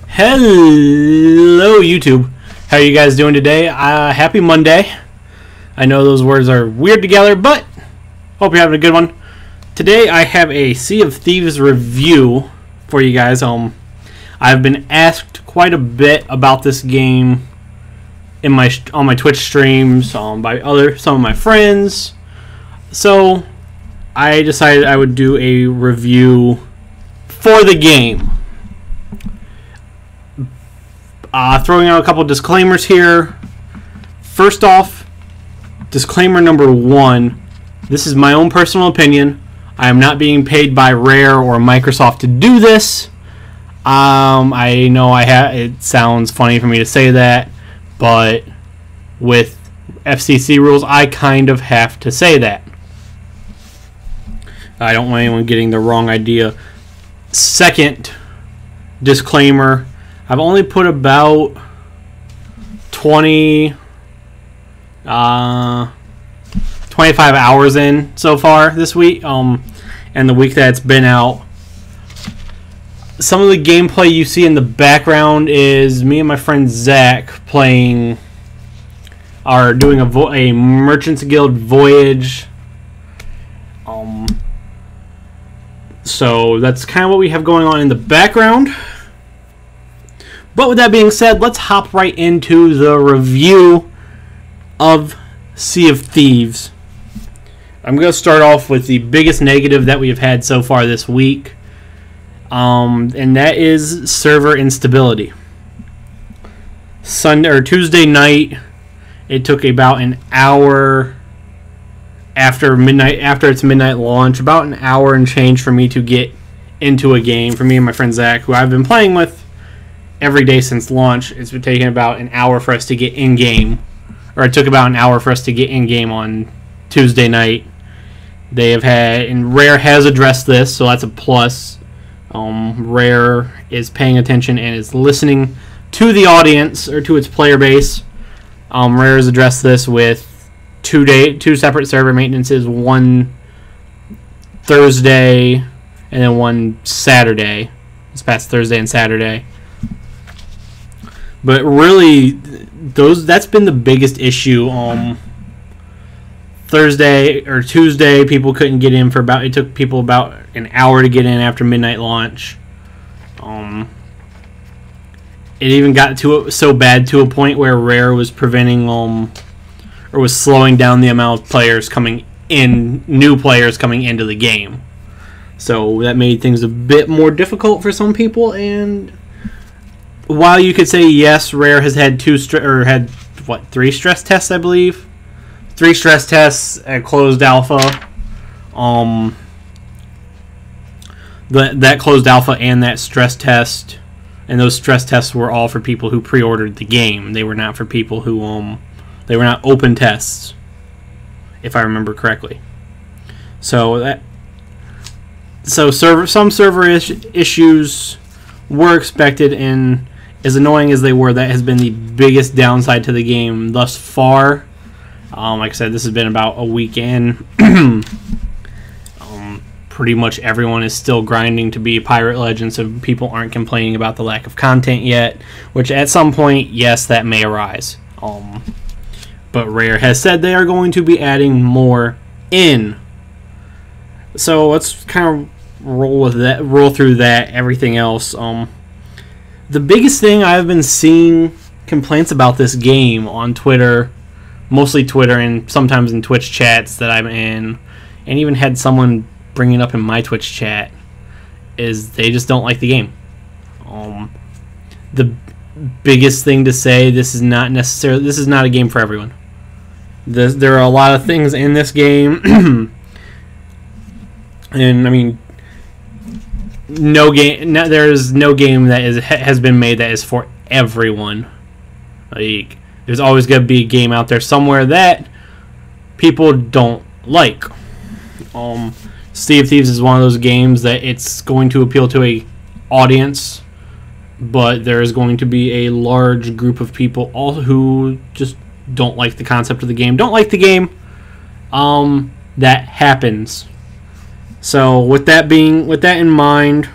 Hello YouTube, how are you guys doing today? Happy Monday. I know those words are weird together, but hope you're having a good one. Today I have a Sea of Thieves review for you guys. I've been asked quite a bit about this game in on my Twitch streams, by some of my friends. So I decided I would do a review for the game. Throwing out a couple disclaimers here. First off, disclaimer number one, this is my own personal opinion. I am not being paid by Rare or Microsoft to do this. I know it sounds funny for me to say that, but with FCC rules, I kind of have to say that. I don't want anyone getting the wrong idea. Second disclaimer, I've only put about 25 hours in so far this week, and the week that it's been out. Some of the gameplay you see in the background is me and my friend Zach doing a Merchants Guild voyage. So that's kind of what we have going on in the background. But with that being said, let's hop right into the review of Sea of Thieves. I'm going to start off with the biggest negative that we have had so far this week, and that is server instability. Tuesday night, it took about an hour after its midnight launch, about an hour and change for me to get into a game. For me and my friend Zach, who I've been playing with every day since launch, it's been taking about an hour for us to get in game, or it took about an hour for us to get in game on Tuesday night. They have had, and Rare has addressed this, so that's a plus. Rare is paying attention and is listening to the audience, or to its player base. Rare has addressed this with two separate server maintenances, one Thursday and then one Saturday. This past Thursday and Saturday. But really, that's been the biggest issue. Thursday or Tuesday, people couldn't get in it took people about an hour to get in after midnight launch. It even got so bad to a point where Rare was preventing or was slowing down the amount of players coming in, new players coming into the game. So that made things a bit more difficult for some people. And while you could say yes, Rare has had three stress tests, I believe. 3 stress tests at closed alpha. That closed alpha and that stress test, and those stress tests were all for people who pre-ordered the game. They were not for people who they were not open tests, if I remember correctly. So some server issues were expected, and as annoying as they were, that has been the biggest downside to the game thus far. Like I said, this has been about a week in. Pretty much everyone is still grinding to be Pirate Legend, so people aren't complaining about the lack of content yet, which at some point, yes, that may arise. But Rare has said they are going to be adding more in. So let's kind of roll through that, everything else. The biggest thing I've been seeing complaints about this game on Twitter, mostly Twitter and sometimes in Twitch chats that I'm in, and even had someone bring it up in my Twitch chat, is they just don't like the game. The biggest thing to say, this is not a game for everyone. There are a lot of things in this game, and I mean, there is no game that has been made that is for everyone. Like, there's always going to be a game out there somewhere that people don't like. Sea of Thieves is one of those games that it's going to appeal to a audience, but there is going to be a large group of people who just don't like the concept of the game. That happens. So with that in mind,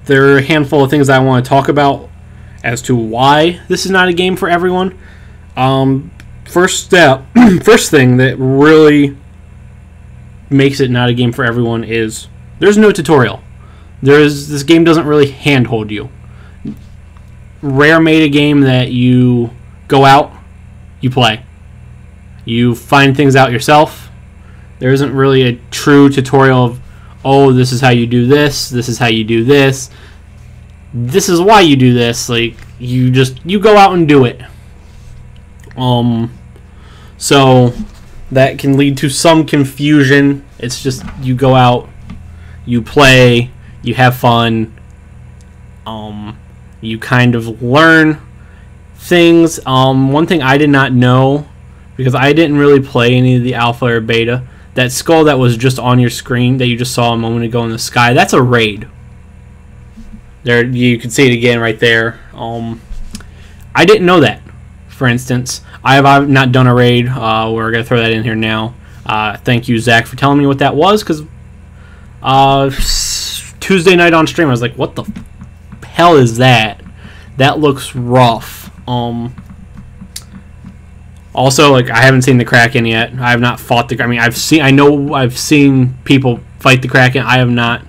There are a handful of things I want to talk about as to why this is not a game for everyone. First thing that really makes it not a game for everyone is there's no tutorial. This game doesn't really handhold you. Rare made a game that you go out, you play. You find things out yourself. There isn't really a true tutorial of, oh, this is how you do this, this is how you do this, this is why you do this. Like, you go out and do it. So that can lead to some confusion. It's just you go out, you play, you have fun, you kind of learn things. One thing I did not know, because I didn't really play any of the alpha or beta, that skull that was just on your screen that you just saw a moment ago in the sky, that's a raid. There, you can see it again right there. I didn't know that, for instance. I've not done a raid. We're going to throw that in here now. Thank you, Zach, for telling me what that was, because Tuesday night on stream, I was like, what the hell is that? That looks rough. Also, like, I haven't seen the Kraken yet. I have not fought the. I mean, I've seen people fight the Kraken. I have not.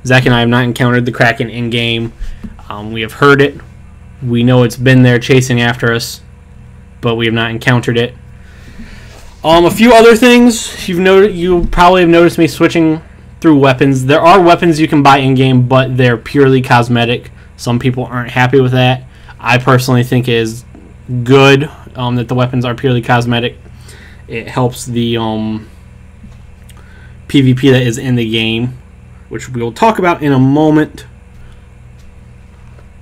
Zach and I have not encountered the Kraken in game. We have heard it. We know it's been there chasing after us, but we have not encountered it. A few other things you probably have noticed me switching through weapons. There are weapons you can buy in game, but they're purely cosmetic. Some people aren't happy with that. I personally think it is good that the weapons are purely cosmetic. It helps the PvP that is in the game, which we will talk about in a moment.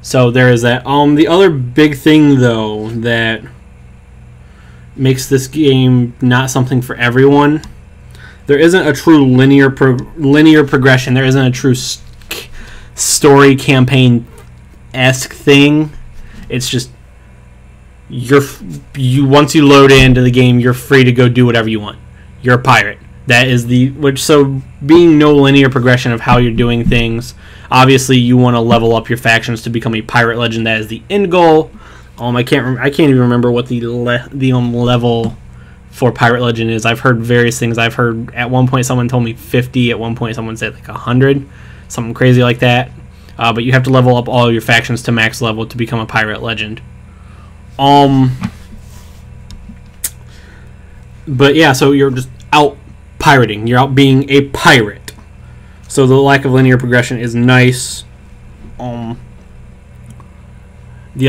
So there is that. The other big thing, though, that makes this game not something for everyone, there isn't a true linear progression. There isn't a true story campaign-esque thing. It's just once you load into the game, you're free to go do whatever you want. You're a pirate. That is so being no linear progression of how you're doing things. Obviously, you want to level up your factions to become a pirate legend. That is the end goal. I can't even remember what the level for pirate legend is. I've heard various things. I've heard at one point someone told me 50. At one point someone said like 100, something crazy like that. But you have to level up all your factions to max level to become a pirate legend. But yeah, so you're just out pirating. You're out being a pirate. So the lack of linear progression is nice. The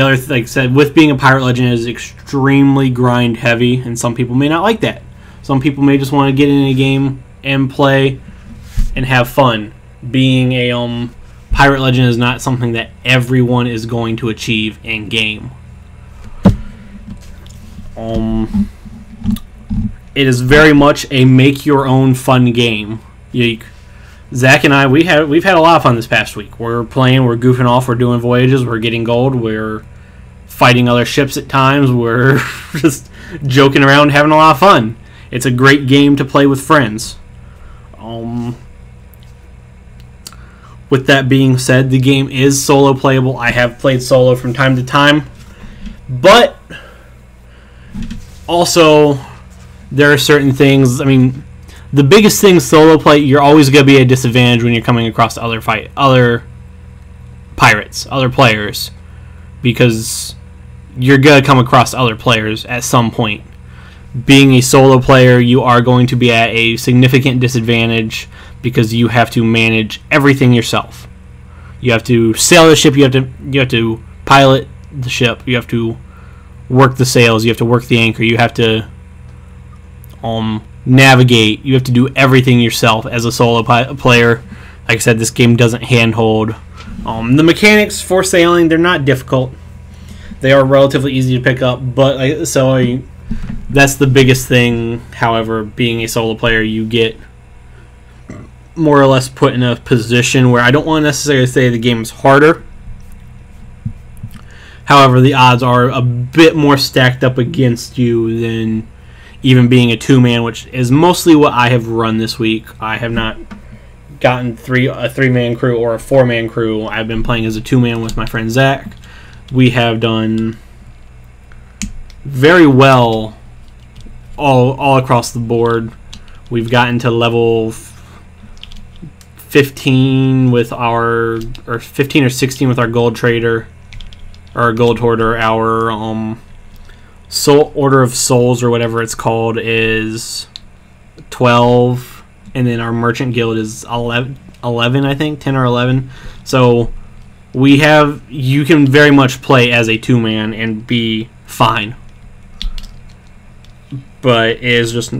other, like I said, with being a pirate legend is extremely grind heavy, and some people may not like that. Some people may just want to get in a game and play and have fun. Being a pirate legend is not something that everyone is going to achieve in game. It is very much a make your own fun game. Zach and I, we've had a lot of fun this past week. We're playing, we're goofing off, we're doing voyages, we're getting gold, we're fighting other ships at times, we're just joking around, having a lot of fun. It's a great game to play with friends. With that being said, the game is solo playable. I have played solo from time to time, but also there are certain things. I mean, the biggest thing solo play, you're always going to be at a disadvantage when you're coming across other pirates, other players, because you're going to come across other players at some point. Being a solo player, you are going to be at a significant disadvantage because you have to manage everything yourself. You have to sail the ship, you have to pilot the ship, you have to work the sails, you have to work the anchor, you have to navigate, you have to do everything yourself as a solo player. Like I said, this game doesn't handhold. The mechanics for sailing, they're not difficult. They are relatively easy to pick up, but that's the biggest thing. However, being a solo player, you get more or less put in a position where I don't want to necessarily say the game is harder. However, the odds are a bit more stacked up against you than even being a two-man, which is mostly what I have run this week. I have not gotten a 3-man crew or a 4-man crew. I've been playing as a 2-man with my friend Zach. We have done very well all across the board. We've gotten to level 15 with our, or 15 or 16 with our gold trader, or gold hoarder. Our soul order of souls or whatever it's called is 12, and then our merchant guild is 11 I think, 10 or 11. So you can very much play as a 2-man and be fine. But it is just,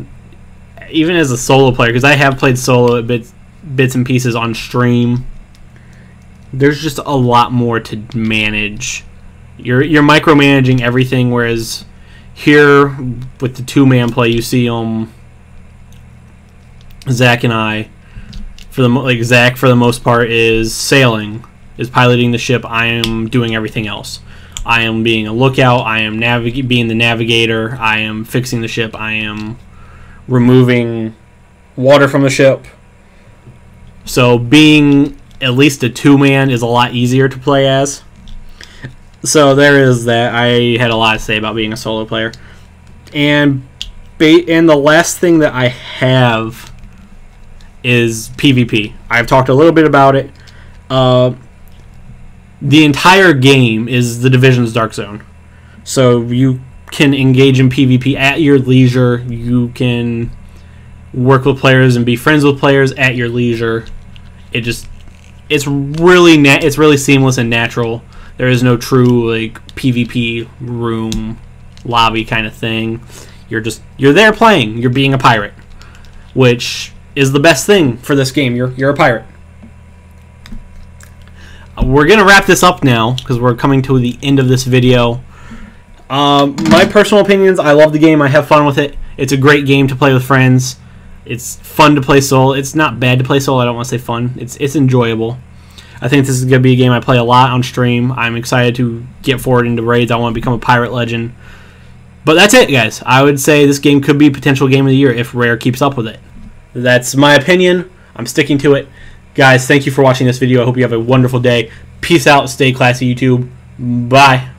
even as a solo player, because I have played solo bits and pieces on stream, there's just a lot more to manage. You're micromanaging everything, whereas here with the 2-man play, you see Zach and I, Zach for the most part is sailing, is piloting the ship. I am doing everything else. I am being a lookout. I am being the navigator. I am fixing the ship. I am removing water from the ship. So being at least a 2-man is a lot easier to play as. So there is that. I had a lot to say about being a solo player. And the last thing that I have is PvP. I've talked a little bit about it. The entire game is the Division's Dark Zone. So you can engage in PvP at your leisure. You can work with players and be friends with players at your leisure. It's really seamless and natural. There is no true PvP room lobby kind of thing. You're there playing. You're being a pirate, which is the best thing for this game. You're a pirate. We're gonna wrap this up now because we're coming to the end of this video. My personal opinions: I love the game. I have fun with it. It's a great game to play with friends. It's fun to play solo. It's not bad to play solo. I don't want to say fun. It's enjoyable. I think this is gonna be a game I play a lot on stream. I'm excited to get forward into raids. I want to become a pirate legend. But that's it, guys. I would say this game could be potential game of the year if Rare keeps up with it. That's my opinion. I'm sticking to it. Guys, thank you for watching this video. I hope you have a wonderful day. Peace out. Stay classy, YouTube. Bye.